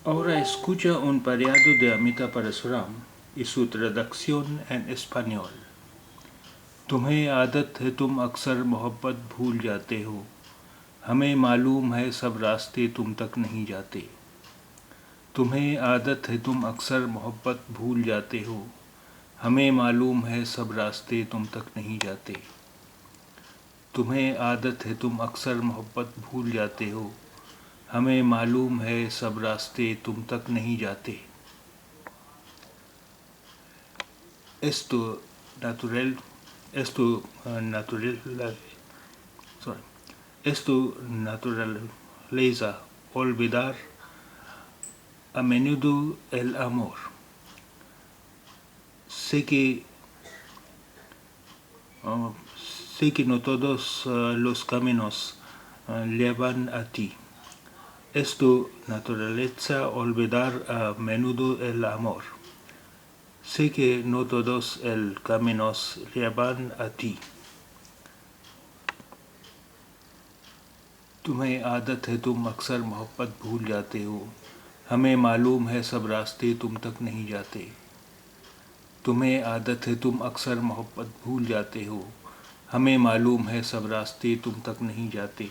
Ahora escucha un pareado de Amita Parasuram y su traducción en español. तुम्हें आदत है तुम अक्सर मोहब्बत भूल जाते हो, हमें मालूम है सब रास्ते तुम तक नहीं जाते। तुम्हें आदत है तुम अक्सर मोहब्बत भूल जाते हो, हमें मालूम है सब रास्ते तुम तक नहीं जाते। तुम्हें आदत है तुम अक्सर मोहब्बत भूल जाते हो, हमें मालूम है सब रास्ते तुम तक नहीं जाते। Esto natural, esto natural, sorry, esto naturaleza olvidar a menudo el amor. Sé que uh, sé que no todos los caminos llevan a ti. Es tu naturaleza olvidar a menudo el amor. Sé que no todos el caminos llevan a ti. तुम्हें आदत है तुम अक्सर मोहब्बत भूल जाते हो, हमें मालूम है सब रास्ते तुम तक नहीं जाते। तुम्हें आदत है तुम अक्सर मोहब्बत भूल जाते हो, हमें मालूम है सब रास्ते तुम तक नहीं जाते।